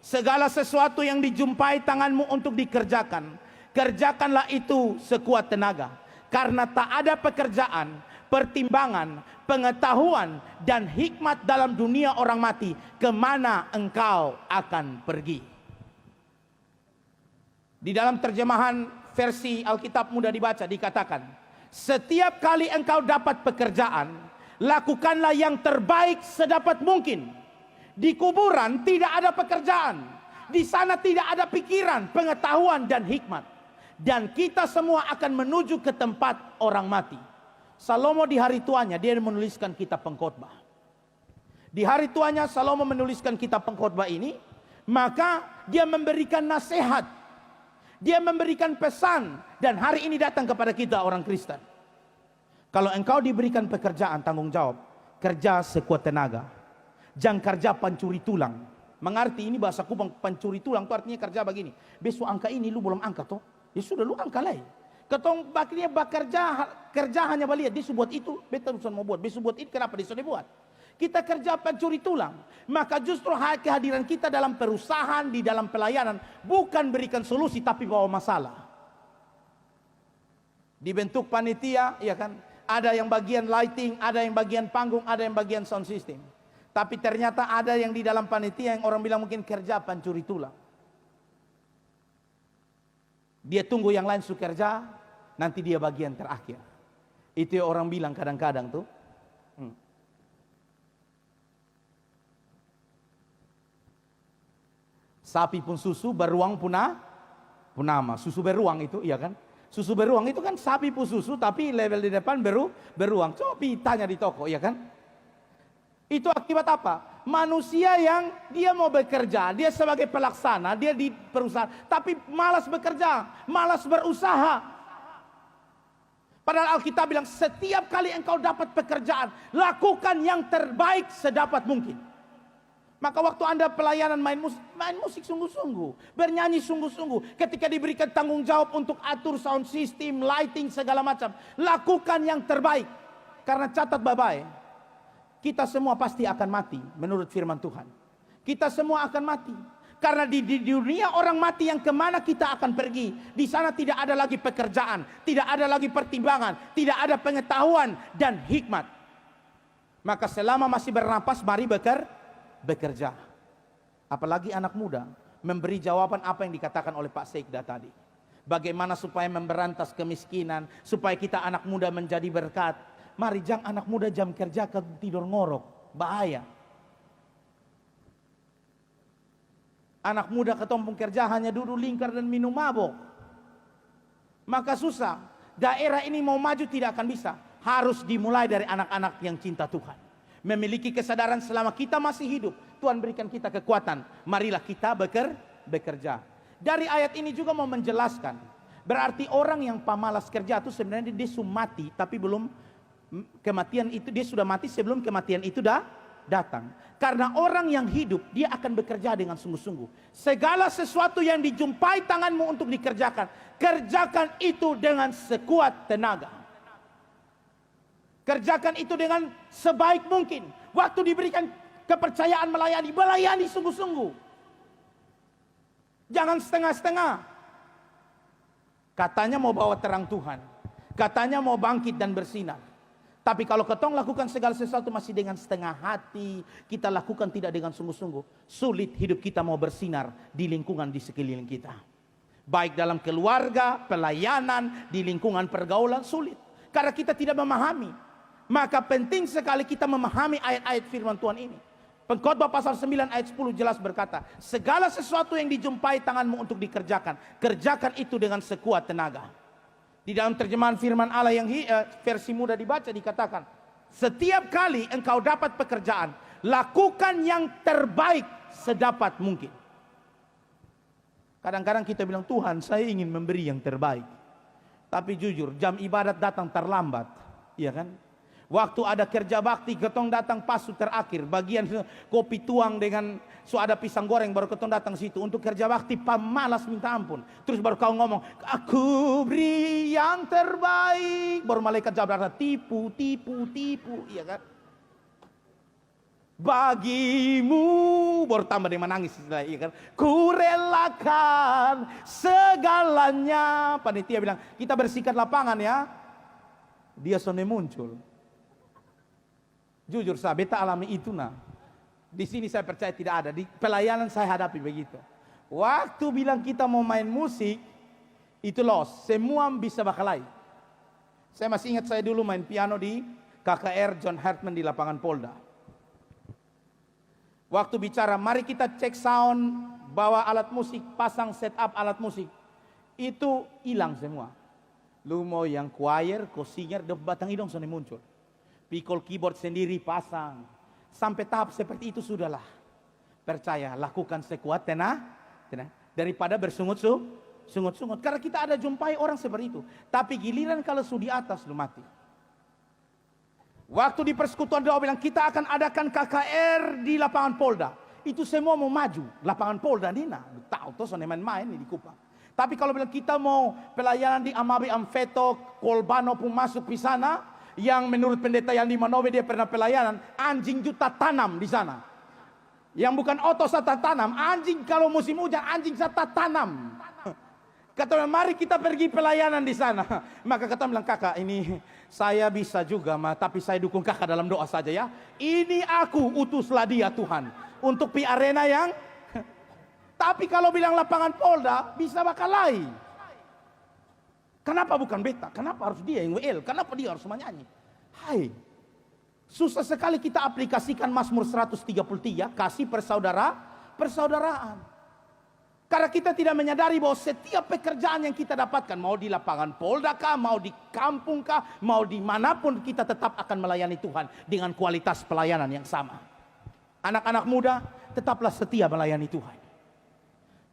Segala sesuatu yang dijumpai tanganmu untuk dikerjakan, kerjakanlah itu sekuat tenaga. Karena tak ada pekerjaan, pertimbangan, pengetahuan, dan hikmat dalam dunia orang mati, kemana engkau akan pergi. Di dalam terjemahan versi Alkitab Mudah Dibaca dikatakan, setiap kali engkau dapat pekerjaan, lakukanlah yang terbaik sedapat mungkin. Di kuburan tidak ada pekerjaan, di sana tidak ada pikiran, pengetahuan, dan hikmat. Dan kita semua akan menuju ke tempat orang mati. Salomo di hari tuanya dia menuliskan kitab pengkhotbah. Di hari tuanya Salomo menuliskan kitab pengkhotbah ini, maka dia memberikan nasihat, dia memberikan pesan, dan hari ini datang kepada kita orang Kristen. Kalau engkau diberikan pekerjaan, tanggung jawab, kerja sekuat tenaga. Jangan kerja pancuri tulang. Mengerti ini bahasa Kupang, pancuri tulang itu artinya kerja begini. Besok angka ini lu belum angkat toh, ya sudah lu angka lah. Ketong bakirnya kerja hanya baliat, dia buat itu, betul urusan mau buat, besok buat itu, kenapa dia sudah buat? Kita kerja pencuri tulang, maka justru kehadiran kita dalam perusahaan, di dalam pelayanan, bukan berikan solusi, tapi bawa masalah. Dibentuk panitia, ya kan? Ada yang bagian lighting, ada yang bagian panggung, ada yang bagian sound system. Tapi ternyata ada yang di dalam panitia yang orang bilang mungkin kerja pencuri tulang. Dia tunggu yang lain suka kerja, nanti dia bagian terakhir. Itu yang orang bilang kadang-kadang tuh. Sapi pun susu, beruang punama. Susu beruang itu, iya kan? Susu beruang itu kan sapi pun susu, tapi level di depan beruang. Coba tanya di toko, iya kan? Itu akibat apa? Manusia yang dia mau bekerja, dia sebagai pelaksana, dia di perusahaan, tapi malas bekerja, malas berusaha. Padahal Alkitab bilang setiap kali engkau dapat pekerjaan, lakukan yang terbaik sedapat mungkin. Maka waktu Anda pelayanan main musik sungguh-sungguh, bernyanyi sungguh-sungguh, ketika diberikan tanggung jawab untuk atur sound system, lighting, segala macam, lakukan yang terbaik. Karena catat baik-baik, kita semua pasti akan mati menurut firman Tuhan. Kita semua akan mati. Karena di dunia orang mati yang kemana kita akan pergi, di sana tidak ada lagi pekerjaan, tidak ada lagi pertimbangan, tidak ada pengetahuan dan hikmat. Maka selama masih bernapas, mari bekerja. Apalagi anak muda memberi jawaban apa yang dikatakan oleh Pak Sekda tadi. Bagaimana supaya memberantas kemiskinan, supaya kita anak muda menjadi berkat. Mari jangan anak muda jam kerja ke tidur ngorok, bahaya. Anak muda ke tompong kerja hanya duduk lingkar dan minum mabok, maka susah. Daerah ini mau maju tidak akan bisa. Harus dimulai dari anak-anak yang cinta Tuhan, memiliki kesadaran selama kita masih hidup, Tuhan berikan kita kekuatan, marilah kita bekerja. Dari ayat ini juga mau menjelaskan, berarti orang yang pemalas kerja itu sebenarnya dia sudah mati, tapi belum kematian itu, dia sudah mati sebelum kematian itu datang. Karena orang yang hidup, dia akan bekerja dengan sungguh-sungguh. Segala sesuatu yang dijumpai tanganmu untuk dikerjakan, kerjakan itu dengan sekuat tenaga. Kerjakan itu dengan sebaik mungkin. Waktu diberikan kepercayaan melayani sungguh-sungguh. Jangan setengah-setengah. Katanya mau bawa terang Tuhan, katanya mau bangkit dan bersinar. Tapi kalau ketong lakukan segala sesuatu masih dengan setengah hati, kita lakukan tidak dengan sungguh-sungguh, sulit hidup kita mau bersinar di lingkungan di sekeliling kita. Baik dalam keluarga, pelayanan, di lingkungan pergaulan, sulit. Karena kita tidak memahami. Maka penting sekali kita memahami ayat-ayat firman Tuhan ini. Pengkhotbah pasal 9 ayat 10 jelas berkata, segala sesuatu yang dijumpai tanganmu untuk dikerjakan, kerjakan itu dengan sekuat tenaga. Di dalam terjemahan firman Allah yang versi Mudah Dibaca dikatakan, setiap kali engkau dapat pekerjaan, lakukan yang terbaik sedapat mungkin. Kadang-kadang kita bilang, Tuhan saya ingin memberi yang terbaik. Tapi jujur, jam ibadat datang terlambat, iya kan? Waktu ada kerja bakti, ketong datang pasu terakhir, bagian kopi tuang dengan ada pisang goreng, baru ketong datang situ. Untuk kerja bakti pemalas minta ampun. Terus baru kau ngomong, aku beri yang terbaik. Baru malaikat jawab, tipu, iya kan? bagimu, baru tambah dia menangis setelah itu kan. Ku relakan segalanya. Panitia bilang, kita bersihkan lapangan ya. Dia sonde muncul. Jujur saya beta alami itu nah. Di sini saya percaya tidak ada. Di pelayanan saya hadapi begitu. Waktu bilang kita mau main musik, itu loss. Semua bisa bakalai. Saya masih ingat saya dulu main piano di KKR John Hartman di lapangan Polda. Waktu bicara, mari kita cek sound, bawa alat musik, pasang setup alat musik. Itu hilang semua. Lu mau yang choir, co-singer, batang hidung sudah muncul. Pikul keyboard sendiri pasang. Sampai tahap seperti itu sudahlah. Percaya, lakukan sekuat tenang. Daripada bersungut-sungut. Karena kita ada jumpai orang seperti itu. Tapi giliran kalau sudah di atas, lu mati. Waktu di persekutuan doa bilang kita akan adakan KKR di lapangan Polda. Itu semua mau maju. Lapangan Polda Nina. Tahu tuh soalnya main-main di Kupang. Tapi kalau bilang kita mau pelayanan di Amabi Amfeto, Kolbano pun masuk di sana. Yang menurut pendeta yang di Manobe dia pernah pelayanan. Anjing juta tanam di sana. Yang bukan oto sata tanam. Anjing kalau musim hujan anjing sata tanam. Kata mari kita pergi pelayanan di sana. Maka kata bilang kakak ini saya bisa juga tapi saya dukung kakak dalam doa saja ya. Ini aku utuslah dia Tuhan untuk pi arena yang. Tapi kalau bilang lapangan Polda bisa bakalai. Kenapa bukan beta? Kenapa harus dia yang WL? Kenapa dia harus menyanyi? Hai. Susah sekali kita aplikasikan Mazmur 133 kasih persaudaraan. Karena kita tidak menyadari bahwa setiap pekerjaan yang kita dapatkan, mau di lapangan Polda kah, mau di kampung kah, mau dimanapun, kita tetap akan melayani Tuhan dengan kualitas pelayanan yang sama. Anak-anak muda, tetaplah setia melayani Tuhan.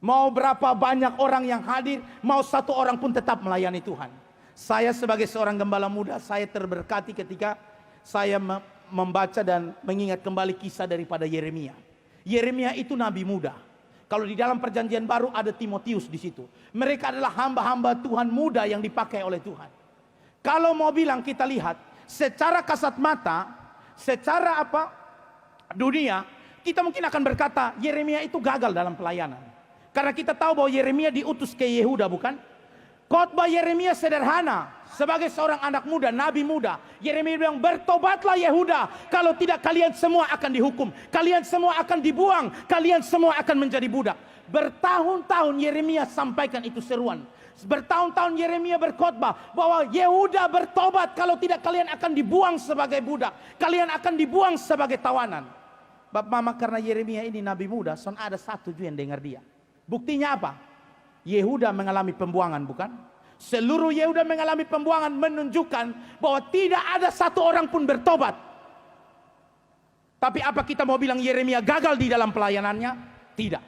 Mau berapa banyak orang yang hadir, mau satu orang pun tetap melayani Tuhan. Saya sebagai seorang gembala muda, saya terberkati ketika saya membaca dan mengingat kembali kisah daripada Yeremia. Yeremia itu nabi muda. Kalau di dalam perjanjian baru ada Timotius di situ. Mereka adalah hamba-hamba Tuhan muda yang dipakai oleh Tuhan. Kalau mau bilang kita lihat secara kasat mata, secara dunia, kita mungkin akan berkata Yeremia itu gagal dalam pelayanan. Karena kita tahu bahwa Yeremia diutus ke Yehuda bukan? Khotbah Yeremia sederhana. Sebagai seorang anak muda, nabi muda, Yeremia bilang bertobatlah Yehuda. Kalau tidak kalian semua akan dihukum. Kalian semua akan dibuang. Kalian semua akan menjadi budak. Bertahun-tahun Yeremia sampaikan itu seruan. Bertahun-tahun Yeremia berkhotbah bahwa Yehuda bertobat. Kalau tidak kalian akan dibuang sebagai budak. Kalian akan dibuang sebagai tawanan. Bapak mama karena Yeremia ini nabi muda, ada satu juga yang dengar dia. Buktinya apa? Yehuda mengalami pembuangan bukan? Seluruh Yehuda mengalami pembuangan menunjukkan bahwa tidak ada satu orang pun bertobat. Tapi apa kita mau bilang Yeremia gagal di dalam pelayanannya? Tidak.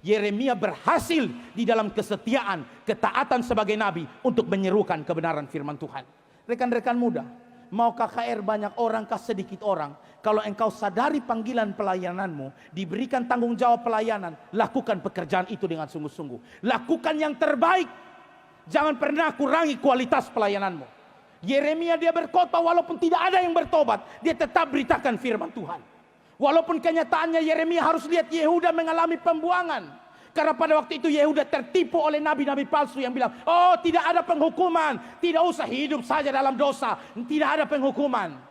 Yeremia berhasil di dalam kesetiaan, ketaatan sebagai nabi untuk menyerukan kebenaran firman Tuhan. Rekan-rekan muda, mau KKR banyak orang kah sedikit orang? Kalau engkau sadari panggilan pelayananmu, diberikan tanggung jawab pelayanan, lakukan pekerjaan itu dengan sungguh-sungguh. Lakukan yang terbaik. Jangan pernah kurangi kualitas pelayananmu. Yeremia dia berkhotbah walaupun tidak ada yang bertobat, dia tetap beritakan firman Tuhan. Walaupun kenyataannya Yeremia harus lihat Yehuda mengalami pembuangan. Karena pada waktu itu Yehuda tertipu oleh nabi-nabi palsu yang bilang, oh tidak ada penghukuman, tidak usah hidup saja dalam dosa, tidak ada penghukuman.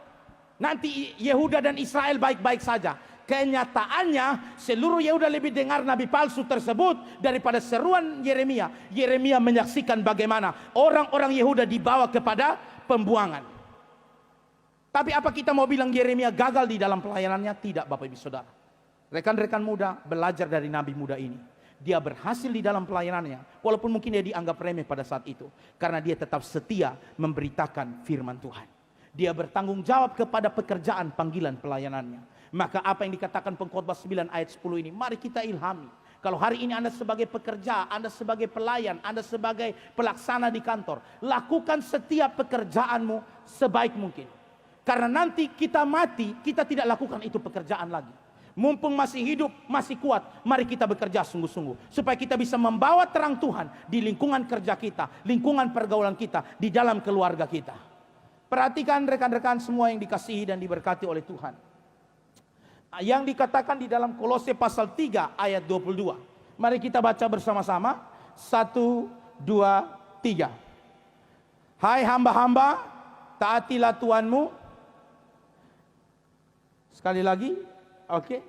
Nanti Yehuda dan Israel baik-baik saja. Kenyataannya seluruh Yehuda lebih dengar nabi palsu tersebut daripada seruan Yeremia. Yeremia menyaksikan bagaimana orang-orang Yehuda dibawa kepada pembuangan. Tapi apa kita mau bilang Yeremia gagal di dalam pelayanannya? Tidak Bapak Ibu Saudara. Rekan-rekan muda belajar dari nabi muda ini. Dia berhasil di dalam pelayanannya. Walaupun mungkin dia dianggap remeh pada saat itu. Karena dia tetap setia memberitakan firman Tuhan. Dia bertanggung jawab kepada pekerjaan panggilan pelayanannya. Maka apa yang dikatakan pengkhotbah 9 ayat 10 ini, mari kita ilhami. Kalau hari ini Anda sebagai pekerja, Anda sebagai pelayan, Anda sebagai pelaksana di kantor, lakukan setiap pekerjaanmu sebaik mungkin. Karena nanti kita mati, kita tidak lakukan itu pekerjaan lagi. Mumpung masih hidup, masih kuat, mari kita bekerja sungguh-sungguh. Supaya kita bisa membawa terang Tuhan di lingkungan kerja kita, lingkungan pergaulan kita, di dalam keluarga kita. Perhatikan rekan-rekan semua yang dikasihi dan diberkati oleh Tuhan. yang dikatakan di dalam Kolose pasal 3 ayat 22. Mari kita baca bersama-sama. 1, 2, 3. Hai hamba-hamba, taatilah Tuhanmu. Sekali lagi, oke.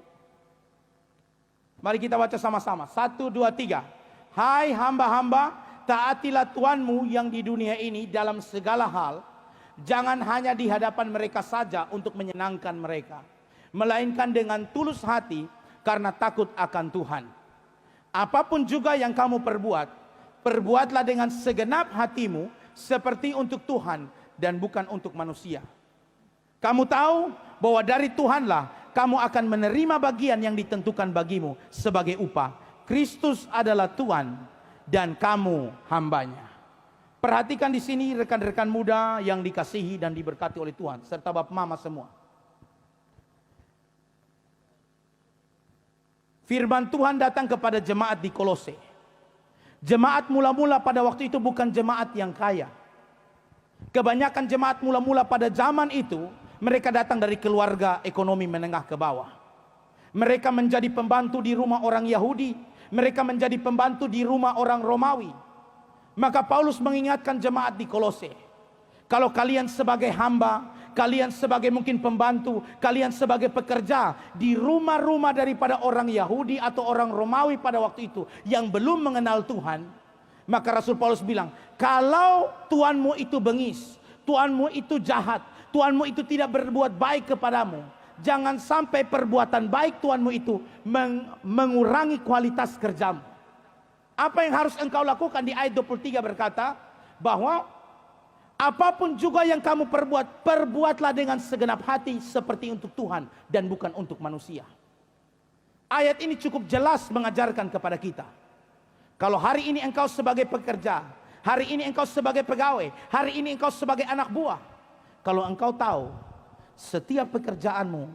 Mari kita baca sama-sama. 1, 2, 3. Hai hamba-hamba, taatilah Tuhanmu yang di dunia ini dalam segala hal. Jangan hanya di hadapan mereka saja untuk menyenangkan mereka, melainkan dengan tulus hati karena takut akan Tuhan. Apapun juga yang kamu perbuat, perbuatlah dengan segenap hatimu seperti untuk Tuhan dan bukan untuk manusia. Kamu tahu bahwa dari Tuhanlah kamu akan menerima bagian yang ditentukan bagimu sebagai upah. Kristus adalah Tuhan dan kamu hambanya. Perhatikan di sini rekan-rekan muda yang dikasihi dan diberkati oleh Tuhan, serta bapak mama semua. Firman Tuhan datang kepada jemaat di Kolose. Jemaat mula-mula pada waktu itu bukan jemaat yang kaya. Kebanyakan jemaat mula-mula pada zaman itu, mereka datang dari keluarga ekonomi menengah ke bawah. Mereka menjadi pembantu di rumah orang Yahudi. Mereka menjadi pembantu di rumah orang Romawi. Maka Paulus mengingatkan jemaat di Kolose, kalau kalian sebagai hamba, kalian sebagai mungkin pembantu, kalian sebagai pekerja di rumah-rumah daripada orang Yahudi atau orang Romawi pada waktu itu yang belum mengenal Tuhan, maka Rasul Paulus bilang, kalau Tuhanmu itu bengis, Tuhanmu itu jahat, Tuhanmu itu tidak berbuat baik kepadamu, jangan sampai perbuatan baik Tuhanmu itu mengurangi kualitas kerjamu. Apa yang harus engkau lakukan? Di ayat 23 berkata bahwa apapun juga yang kamu perbuat, perbuatlah dengan segenap hati seperti untuk Tuhan dan bukan untuk manusia. Ayat ini cukup jelas mengajarkan kepada kita, kalau hari ini engkau sebagai pekerja, hari ini engkau sebagai pegawai, hari ini engkau sebagai anak buah, kalau engkau tahu setiap pekerjaanmu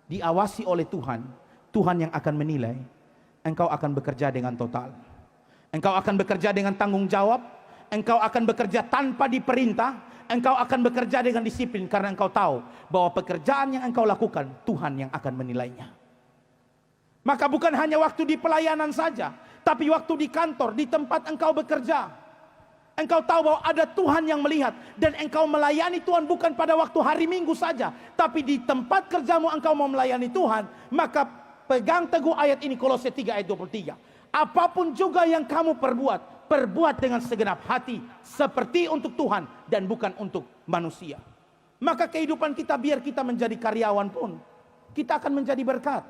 diawasi oleh Tuhan, Tuhan yang akan menilai, engkau akan bekerja dengan total. Engkau akan bekerja dengan tanggung jawab. Engkau akan bekerja tanpa diperintah. Engkau akan bekerja dengan disiplin karena engkau tahu bahwa pekerjaan yang engkau lakukan Tuhan yang akan menilainya. Maka bukan hanya waktu di pelayanan saja, tapi waktu di kantor, di tempat engkau bekerja, engkau tahu bahwa ada Tuhan yang melihat, dan engkau melayani Tuhan bukan pada waktu hari Minggu saja, tapi di tempat kerjamu engkau mau melayani Tuhan. Maka pegang teguh ayat ini, Kolose 3 ayat 23. Apapun juga yang kamu perbuat, perbuat dengan segenap hati seperti untuk Tuhan dan bukan untuk manusia. Maka kehidupan kita, biar kita menjadi karyawan pun, kita akan menjadi berkat.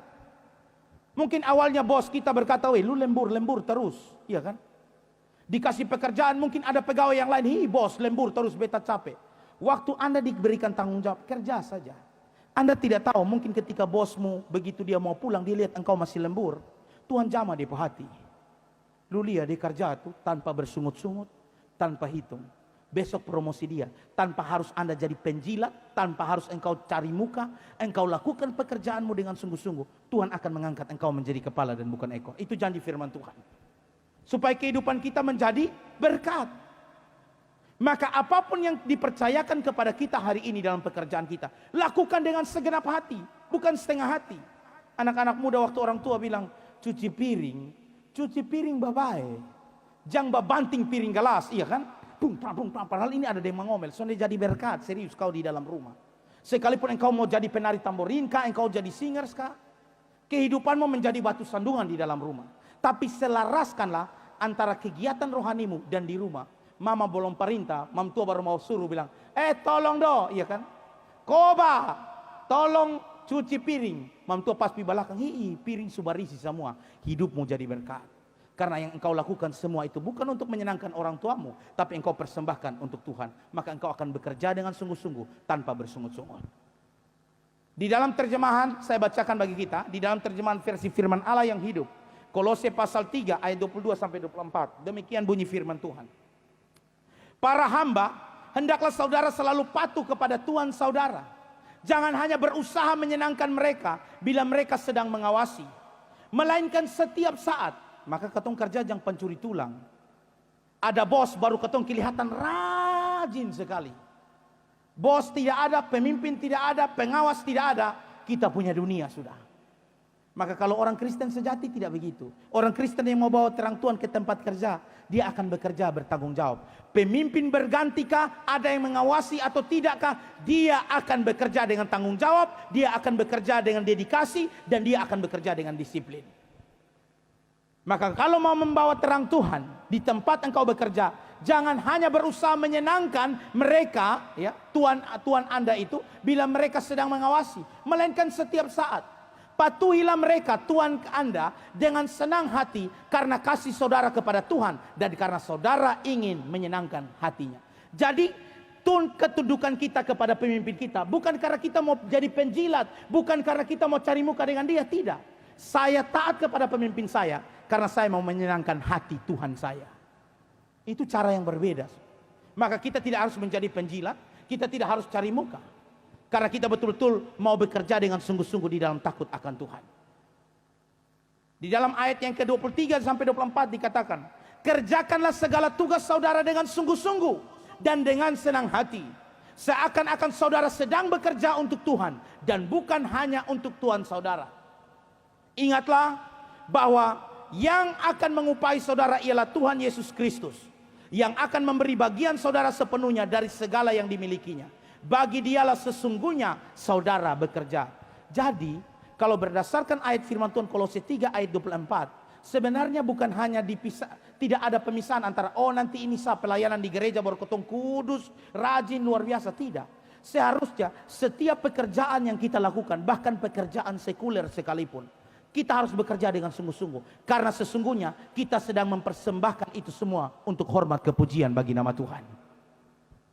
Mungkin awalnya bos kita berkata, weh lu lembur terus, iya kan? Dikasih pekerjaan, mungkin ada pegawai yang lain, hi bos lembur terus, beta capek. Waktu Anda diberikan tanggung jawab, kerja saja. Anda tidak tahu, mungkin ketika bosmu begitu dia mau pulang, dia lihat engkau masih lembur, Tuhan jamah di hati. Lu lihat dia kerja itu tanpa bersungut-sungut, tanpa hitung. Besok promosi dia, tanpa harus Anda jadi penjilat, tanpa harus engkau cari muka, engkau lakukan pekerjaanmu dengan sungguh-sungguh. Tuhan akan mengangkat engkau menjadi kepala dan bukan ekor. Itu janji firman Tuhan. Supaya kehidupan kita menjadi berkat. Maka apapun yang dipercayakan kepada kita hari ini dalam pekerjaan kita, lakukan dengan segenap hati, bukan setengah hati. Anak-anak muda waktu orang tua bilang, cuci piring babae, jangan banting piring gelas, iya kan? Pung, padahal ini ada yang mengomel, soalnya jadi berkat, serius kau di dalam rumah. Sekalipun engkau mau jadi penari tamborin kah, engkau jadi singers kah, kehidupanmu menjadi batu sandungan di dalam rumah. Tapi selaraskanlah antara kegiatan rohanimu dan di rumah. Mama belum perintah, mam tua baru mau suruh bilang, tolong do, iya kan? Koba, tolong cuci piring. Mam tua pas di belakang, piring subarisi semua. Hidupmu jadi berkat. Karena yang engkau lakukan semua itu bukan untuk menyenangkan orang tuamu, tapi engkau persembahkan untuk Tuhan. Maka engkau akan bekerja dengan sungguh-sungguh tanpa bersungut-sungut. Di dalam terjemahan, saya bacakan bagi kita, di dalam terjemahan versi firman Allah yang hidup, Kolose pasal 3 ayat 22 sampai 24. Demikian bunyi firman Tuhan. Para hamba, hendaklah saudara selalu patuh kepada Tuhan saudara. Jangan hanya berusaha menyenangkan mereka bila mereka sedang mengawasi, melainkan setiap saat. Maka ketong kerja jangan pencuri tulang. Ada bos baru ketong kelihatan rajin sekali. Bos tidak ada, pemimpin tidak ada, pengawas tidak ada, kita punya dunia sudah. Maka kalau orang Kristen sejati tidak begitu. Orang Kristen yang mau bawa terang Tuhan ke tempat kerja, dia akan bekerja bertanggung jawab. Pemimpin bergantikah, ada yang mengawasi atau tidakkah, dia akan bekerja dengan tanggung jawab, dia akan bekerja dengan dedikasi, dan dia akan bekerja dengan disiplin. Maka kalau mau membawa terang Tuhan di tempat engkau bekerja, jangan hanya berusaha menyenangkan mereka, ya, tuan Anda itu, bila mereka sedang mengawasi, melainkan setiap saat patuhilah mereka, Tuhan Anda, dengan senang hati karena kasih saudara kepada Tuhan dan karena saudara ingin menyenangkan hatinya. Jadi kedudukan kita kepada pemimpin kita bukan karena kita mau jadi penjilat, bukan karena kita mau cari muka dengan dia, tidak. Saya taat kepada pemimpin saya karena saya mau menyenangkan hati Tuhan saya. Itu cara yang berbeda. Maka kita tidak harus menjadi penjilat, kita tidak harus cari muka. Karena kita betul-betul mau bekerja dengan sungguh-sungguh di dalam takut akan Tuhan. Di dalam ayat yang ke-23 sampai 24 dikatakan, kerjakanlah segala tugas saudara dengan sungguh-sungguh dan dengan senang hati, seakan-akan saudara sedang bekerja untuk Tuhan dan bukan hanya untuk tuan saudara. Ingatlah bahwa yang akan mengupahi saudara ialah Tuhan Yesus Kristus, yang akan memberi bagian saudara sepenuhnya dari segala yang dimilikinya. Bagi dialah sesungguhnya saudara bekerja. Jadi kalau berdasarkan ayat firman Tuhan Kolose 3 ayat 24, sebenarnya bukan hanya dipisah, tidak ada pemisahan antara nanti ini saya pelayanan di gereja baru ketong kudus, rajin, luar biasa. Tidak. Seharusnya setiap pekerjaan yang kita lakukan, bahkan pekerjaan sekuler sekalipun, kita harus bekerja dengan sungguh-sungguh. Karena sesungguhnya kita sedang mempersembahkan itu semua untuk hormat kepujian bagi nama Tuhan.